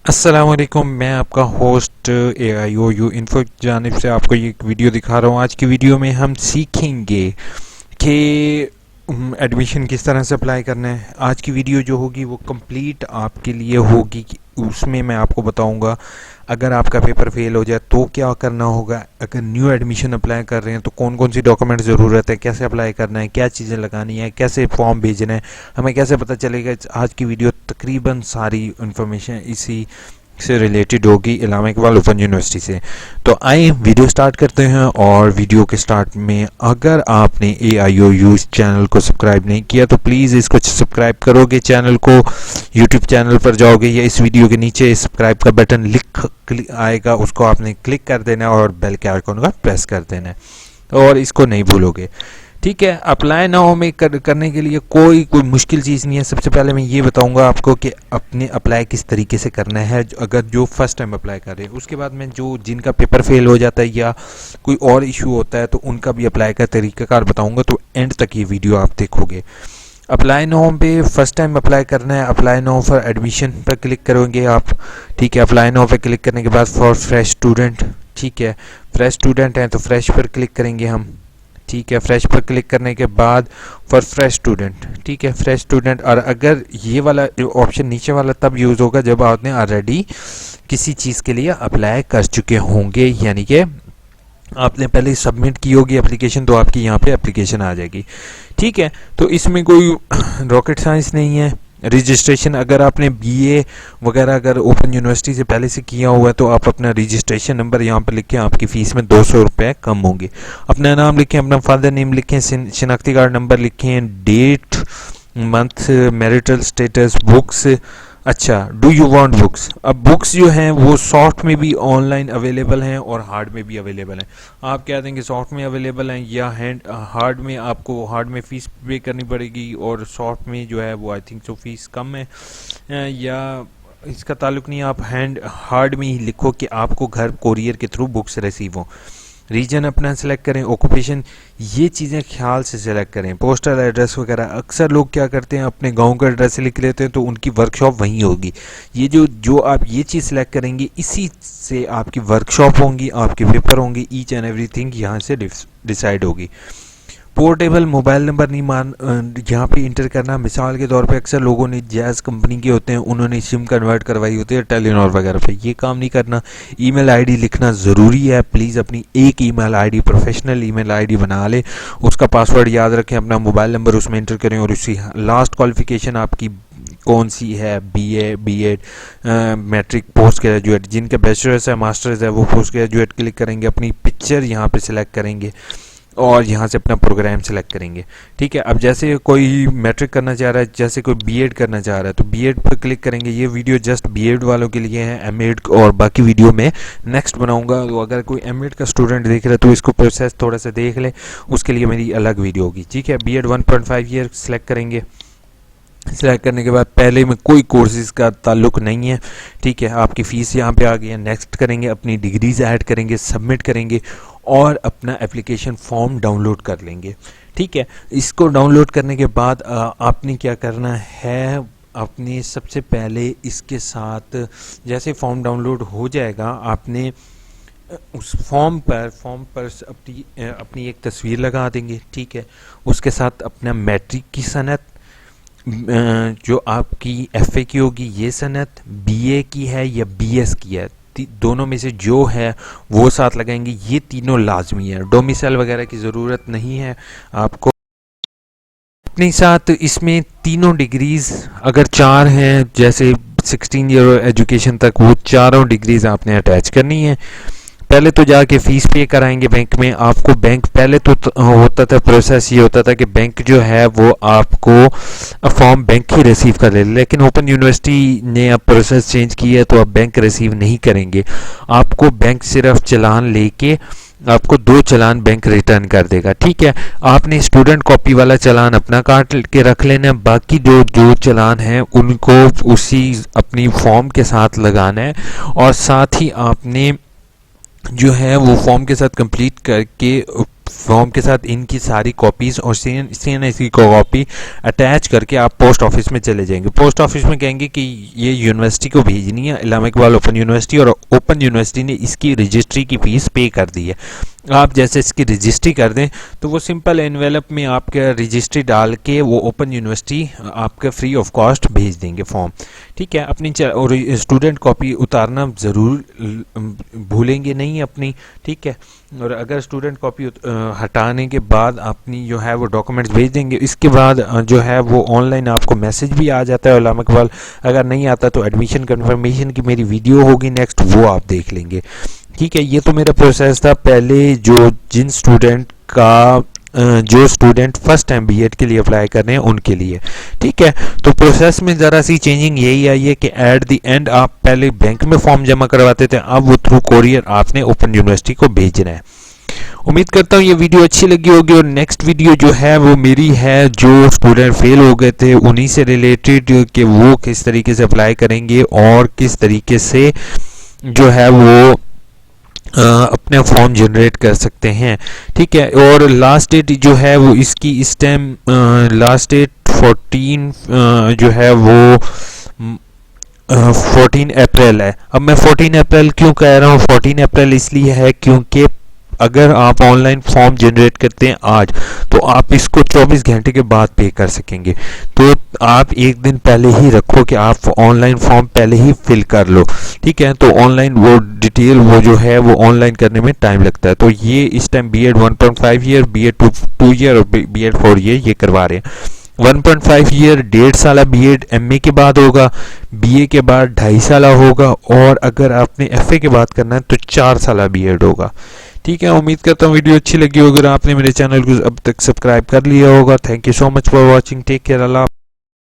अस्सलाम वालेकुम, मैं आपका होस्ट AIOU इन्फो जानिब से आपको ये वीडियो दिखा रहा हूँ। आज की वीडियो में हम सीखेंगे कि एडमिशन किस तरह से अप्लाई करना है। आज की वीडियो जो होगी वो कंप्लीट आपके लिए होगी कि उसमें मैं आपको बताऊंगा अगर आपका पेपर फेल हो जाए तो क्या करना होगा, अगर न्यू एडमिशन अप्लाई कर रहे हैं तो कौन कौन सी डॉक्यूमेंट ज़रूरत है, कैसे अप्लाई करना है, क्या चीज़ें लगानी है, कैसे फॉर्म भेजना है, हमें कैसे पता चलेगा। आज की वीडियो तकरीबन सारी इन्फॉर्मेशन इसी से रिलेटेड होगी, इलामा इकबाल ओपन यूनिवर्सिटी से। तो आइए वीडियो स्टार्ट करते हैं। और वीडियो के स्टार्ट में अगर आपने AIOU चैनल को सब्सक्राइब नहीं किया तो प्लीज़ इसको सब्सक्राइब करोगे, चैनल को यूट्यूब चैनल पर जाओगे या इस वीडियो के नीचे सब्सक्राइब का बटन आएगा, उसको आपने क्लिक कर देना और बेल के आइकन का प्रेस कर देना है और इसको नहीं भूलोगे। ठीक है, अप्लाई नाउ में करने के लिए कोई मुश्किल चीज़ नहीं है। सबसे पहले मैं ये बताऊंगा आपको कि अपने अप्लाई किस तरीके से करना है अगर जो फर्स्ट टाइम अप्लाई कर रहे हैं। उसके बाद मैं जो जिनका पेपर फेल हो जाता है या कोई और इशू होता है तो उनका भी अप्लाई का तरीक़ाकार बताऊंगा, तो एंड तक ये वीडियो आप देखोगे। अप्लाई नाउ पे फर्स्ट टाइम अप्लाई करना है, अप्लाई नाउ फॉर एडमिशन पर क्लिक करोगे आप। ठीक है, अप्लाई नाउ पे क्लिक करने के बाद फॉर फ्रेश स्टूडेंट, ठीक है, फ्रेश स्टूडेंट हैं तो फ्रेश पर क्लिक करेंगे हम। ठीक है, फ्रेश पर क्लिक करने के बाद फॉर फ्रेश स्टूडेंट, ठीक है, फ्रेश स्टूडेंट। और अगर ये वाला ऑप्शन नीचे वाला तब यूज़ होगा जब आपने ऑलरेडी किसी चीज़ के लिए अप्लाई कर चुके होंगे, यानी कि आपने पहले सबमिट की होगी एप्लीकेशन, तो आपकी यहाँ पे एप्लीकेशन आ जाएगी। ठीक है, तो इसमें कोई रॉकेट साइंस नहीं है। रजिस्ट्रेशन अगर आपने BA वगैरह अगर ओपन यूनिवर्सिटी से पहले से किया हुआ है तो आप अपना रजिस्ट्रेशन नंबर यहाँ पर लिखें, आपकी फ़ीस में 200 रुपये कम होंगे। अपना नाम लिखें, अपना फादर नेम लिखें, शनाख्ती कार्ड नंबर लिखें, date, month, marital status, books. अच्छा, डू यू वांट बुक्स। अब बुक्स जो हैं वो सॉफ्ट में भी ऑनलाइन अवेलेबल हैं और हार्ड में भी अवेलेबल हैं। आप कह देंगे सॉफ्ट में अवेलेबल हैं या हार्ड में, आपको हार्ड में फ़ीस पे करनी पड़ेगी और सॉफ्ट में जो है वो आई थिंक सो फीस कम है, या इसका ताल्लुक नहीं। आप हार्ड में ही लिखो कि आपको घर कोरियर के थ्रू बुक्स रिसीव हों। रीजन अपना सेलेक्ट करें, ऑक्यूपेशन ये चीज़ें ख्याल से सेलेक्ट करें, पोस्टल एड्रेस वगैरह। अक्सर लोग क्या करते हैं अपने गांव का एड्रेस लिख लेते हैं तो उनकी वर्कशॉप वहीं होगी। ये जो आप ये चीज़ सेलेक्ट करेंगे इसी से आपकी वर्कशॉप होंगी, आपके पेपर होंगे, ईच एंड एवरीथिंग यहाँ से डिसाइड होगी। पोर्टेबल मोबाइल नंबर नहीं यहाँ पे इंटर करना। मिसाल के तौर पे अक्सर लोगों ने जैज़ कंपनी के होते हैं, उन्होंने सिम कन्वर्ट करवाई होती है टेलीनॉर वगैरह पे, ये काम नहीं करना। ईमेल आईडी लिखना ज़रूरी है, प्लीज़ अपनी एक email ID, professional email ID बना ले, उसका पासवर्ड याद रखें, अपना मोबाइल नंबर उसमें इंटर करें और उसी लास्ट क्वालिफिकेशन आपकी कौन सी है, BA, B.Ed, matric, post graduate. जिनका बैचलर्स है, मास्टर्स है, वो पोस्ट ग्रेजुएट क्लिक करेंगे, अपनी पिक्चर यहाँ पे सिलेक्ट करेंगे और यहाँ से अपना प्रोग्राम सेलेक्ट करेंगे। ठीक है, अब जैसे कोई मैट्रिक करना चाह रहा है, जैसे कोई B.Ed करना चाह रहा है तो B.Ed पर क्लिक करेंगे। ये वीडियो जस्ट B.Ed वालों के लिए है, M.Ed और बाकी वीडियो में नेक्स्ट बनाऊंगा। तो अगर कोई M.Ed का स्टूडेंट देख रहा है तो इसको प्रोसेस थोड़ा सा देख ले, उसके लिए मेरी अलग वीडियो होगी। ठीक है, B.Ed 1.5 ईयर सेलेक्ट करेंगे। सेलेक्ट करने के बाद पहले में कोई कोर्सेज का ताल्लुक नहीं है। ठीक है, आपकी फ़ीस यहाँ पे आ गई है। नेक्स्ट करेंगे, अपनी डिग्रीज ऐड करेंगे, सबमिट करेंगे और अपना एप्लीकेशन फॉर्म डाउनलोड कर लेंगे। ठीक है, इसको डाउनलोड करने के बाद आपने क्या करना है, आपने सबसे पहले इसके साथ जैसे फॉर्म डाउनलोड हो जाएगा आपने उस फॉर्म पर अपनी एक तस्वीर लगा देंगे। ठीक है, उसके साथ अपना मैट्रिक की सनद, जो आपकी FA की होगी ये सनद, BA की है या BS की है, दोनों में से जो है वो साथ लगाएंगे। ये तीनों लाजमी है, डोमिसाइल वगैरह की ज़रूरत नहीं है आपको। अपने साथ इसमें तीनों डिग्रीज़ अगर 4 हैं, जैसे 16 ईयर एजुकेशन तक, वो चारों डिग्रीज़ आपने अटैच करनी है। पहले तो जाके फ़ीस पे कराएंगे बैंक में। आपको बैंक पहले तो होता था, प्रोसेस ये होता था कि बैंक जो है वो आपको फॉर्म बैंक ही रिसीव कर ले, लेकिन ओपन यूनिवर्सिटी ने अब प्रोसेस चेंज की है तो अब बैंक रिसीव नहीं करेंगे। आपको बैंक सिर्फ चालान लेके आपको 2 चालान बैंक रिटर्न कर देगा। ठीक है, आपने स्टूडेंट कॉपी वाला चालान अपना काट के रख लेना, बाकी जो चालान हैं उनको उसी अपनी फॉर्म के साथ लगाना है और साथ ही आपने जो है वो फॉर्म के साथ कंप्लीट करके फॉर्म के साथ इनकी सारी कॉपीज़ और CNSE को कॉपी अटैच करके आप पोस्ट ऑफिस में चले जाएंगे। पोस्ट ऑफिस में कहेंगे कि ये यूनिवर्सिटी को भेजनी है, इलामा इकबाल ओपन यूनिवर्सिटी, और ओपन यूनिवर्सिटी ने इसकी रजिस्ट्री की फ़ीस पे कर दी है। आप जैसे इसकी रजिस्ट्री कर दें तो वो सिंपल एनवेलप में आपके रजिस्ट्री डाल के वो ओपन यूनिवर्सिटी आपके फ्री ऑफ कॉस्ट भेज देंगे फॉर्म। ठीक है, अपनी और स्टूडेंट कॉपी उतारना ज़रूर भूलेंगे नहीं अपनी। ठीक है, और अगर स्टूडेंट कॉपी हटाने के बाद अपनी जो है वो डॉक्यूमेंट्स भेज देंगे, इसके बाद जो है वो ऑनलाइन आपको मैसेज भी आ जाता है इलामा इकबाल। अगर नहीं आता तो एडमिशन कन्फर्मेशन की मेरी वीडियो होगी नेक्स्ट, वो आप देख लेंगे। ठीक है, ये तो मेरा प्रोसेस था पहले जिन स्टूडेंट का जो स्टूडेंट फर्स्ट टाइम बीएड के लिए अप्लाई कर रहे हैं उनके लिए। ठीक है, तो प्रोसेस में ज़रा सी चेंजिंग यही आई है कि एट द एंड आप पहले बैंक में फॉर्म जमा करवाते थे, अब वो थ्रू कोरियर आपने ओपन यूनिवर्सिटी को भेजना है। उम्मीद करता हूँ ये वीडियो अच्छी लगी होगी, और नेक्स्ट वीडियो जो है वो मेरी है जो स्टूडेंट फेल हो गए थे उन्हीं से रिलेटेड, कि वो किस तरीके से अप्लाई करेंगे और किस तरीके से जो है वो अपने फॉर्म जनरेट कर सकते हैं। ठीक है, और लास्ट डेट जो है वो इसकी इस टाइम लास्ट डेट 14 जो है वो 14 अप्रैल है। अब मैं 14 अप्रैल क्यों कह रहा हूँ? 14 अप्रैल इसलिए है क्योंकि अगर आप ऑनलाइन फॉर्म जनरेट करते हैं आज, तो आप इसको 24 घंटे के बाद पे कर सकेंगे। तो आप एक दिन पहले ही रखो कि आप ऑनलाइन फॉर्म पहले ही फिल कर लो। ठीक है, तो ऑनलाइन वो डिटेल वो जो है वो ऑनलाइन करने में टाइम लगता है। तो ये इस time BEd 1.5 year, BEd 2 year और BEd 4 ईयर ये करवा रहे हैं। 1.5 ईयर 1.5 साल BEd MA के बाद होगा, BA के बाद 2.5 साल होगा, और अगर आपने FA के बाद करना है तो 4 साल BEd होगा। ठीक है, उम्मीद करता हूँ वीडियो अच्छी लगी होगी। अगर आपने मेरे चैनल को अब तक सब्सक्राइब कर लिया होगा, thank you so much for watching, take care, Allah.